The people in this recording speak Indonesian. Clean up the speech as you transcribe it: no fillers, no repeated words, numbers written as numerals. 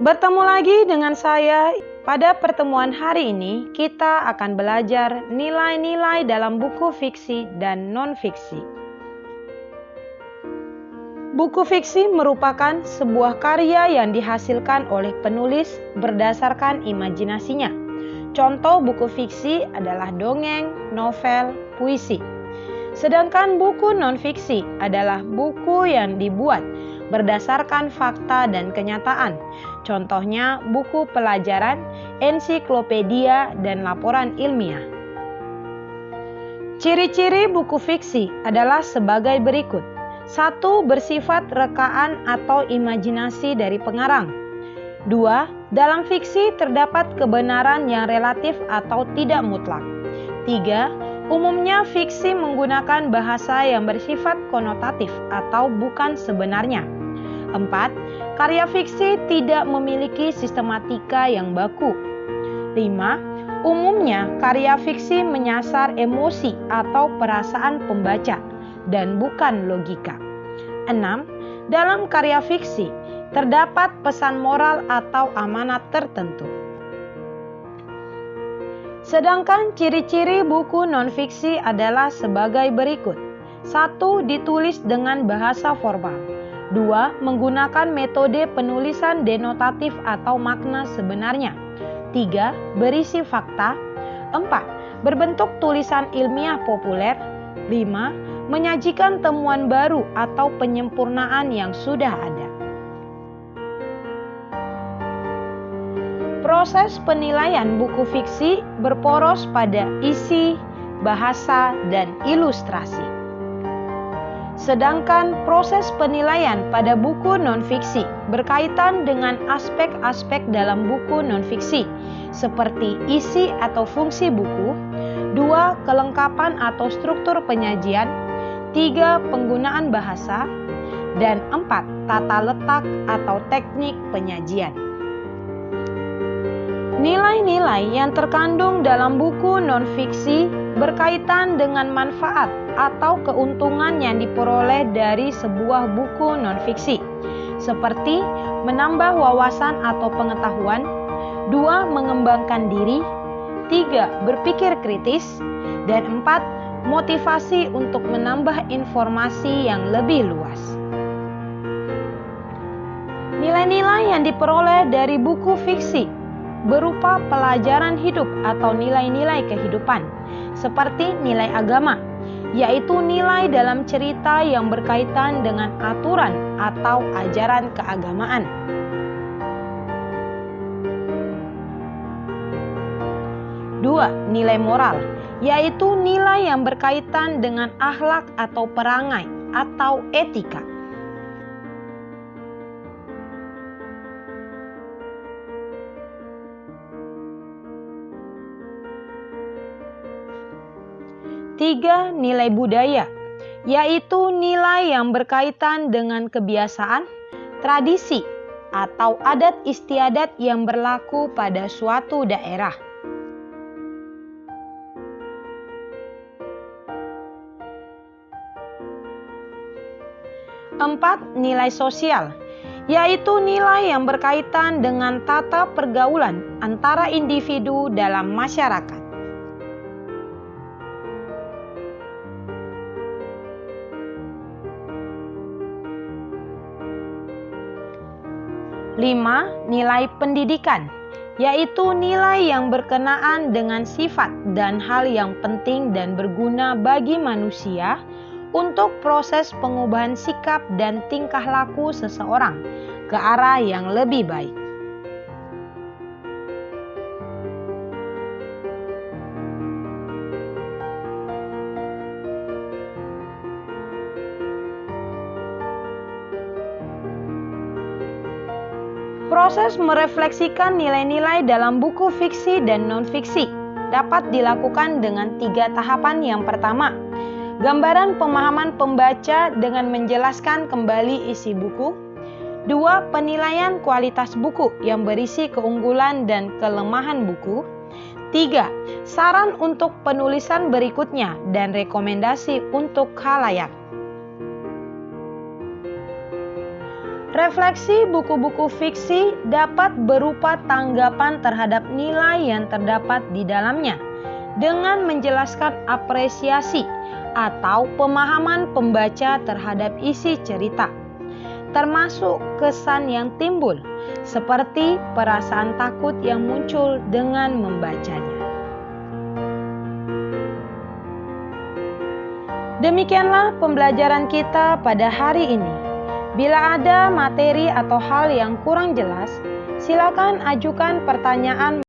Bertemu lagi dengan saya. Pada pertemuan hari ini, kita akan belajar nilai-nilai dalam buku fiksi dan non-fiksi. Buku fiksi merupakan sebuah karya yang dihasilkan oleh penulis berdasarkan imajinasinya. Contoh buku fiksi adalah dongeng, novel, puisi. Sedangkan buku non-fiksi adalah buku yang dibuat berdasarkan fakta dan kenyataan. Contohnya buku pelajaran, ensiklopedia, dan laporan ilmiah. Ciri-ciri buku fiksi adalah sebagai berikut. 1. Bersifat rekaan atau imajinasi dari pengarang. 2. Dalam fiksi terdapat kebenaran yang relatif atau tidak mutlak. 3. Umumnya fiksi menggunakan bahasa yang bersifat konotatif atau bukan sebenarnya. 4. Karya fiksi tidak memiliki sistematika yang baku. 5. Umumnya karya fiksi menyasar emosi atau perasaan pembaca dan bukan logika. 6. Dalam karya fiksi terdapat pesan moral atau amanat tertentu. Sedangkan ciri-ciri buku non-fiksi adalah sebagai berikut. 1. Ditulis dengan bahasa formal. 2. Menggunakan metode penulisan denotatif atau makna sebenarnya. 3. Berisi fakta. 4. Berbentuk tulisan ilmiah populer. 5. Menyajikan temuan baru atau penyempurnaan yang sudah ada. Proses penilaian buku fiksi berporos pada isi, bahasa, dan ilustrasi. Sedangkan proses penilaian pada buku non-fiksi berkaitan dengan aspek-aspek dalam buku non-fiksi, seperti isi atau fungsi buku, 2. Kelengkapan atau struktur penyajian, 3. Penggunaan bahasa, dan 4. Tata letak atau teknik penyajian. Nilai-nilai yang terkandung dalam buku non-fiksi berkaitan dengan manfaat atau keuntungan yang diperoleh dari sebuah buku non-fiksi, seperti menambah wawasan atau pengetahuan, 2. Mengembangkan diri, 3. Berpikir kritis, dan 4. Motivasi untuk menambah informasi yang lebih luas. Nilai-nilai yang diperoleh dari buku fiksi berupa pelajaran hidup atau nilai-nilai kehidupan, seperti nilai agama, yaitu nilai dalam cerita yang berkaitan dengan aturan atau ajaran keagamaan. 2. Nilai moral, yaitu nilai yang berkaitan dengan akhlak atau perangai atau etika. 3. Nilai budaya, yaitu nilai yang berkaitan dengan kebiasaan, tradisi, atau adat istiadat yang berlaku pada suatu daerah. 4. Nilai sosial, yaitu nilai yang berkaitan dengan tata pergaulan antara individu dalam masyarakat. 5. Nilai pendidikan, yaitu nilai yang berkenaan dengan sifat dan hal yang penting dan berguna bagi manusia untuk proses pengubahan sikap dan tingkah laku seseorang ke arah yang lebih baik. Proses merefleksikan nilai-nilai dalam buku fiksi dan non-fiksi dapat dilakukan dengan 3 tahapan. Yang pertama, gambaran pemahaman pembaca dengan menjelaskan kembali isi buku. 2. Penilaian kualitas buku yang berisi keunggulan dan kelemahan buku. 3. Saran untuk penulisan berikutnya dan rekomendasi untuk khalayak. Refleksi buku-buku fiksi dapat berupa tanggapan terhadap nilai yang terdapat di dalamnya dengan menjelaskan apresiasi atau pemahaman pembaca terhadap isi cerita, termasuk kesan yang timbul, seperti perasaan takut yang muncul dengan membacanya. Demikianlah pembelajaran kita pada hari ini. Bila ada materi atau hal yang kurang jelas, silakan ajukan pertanyaan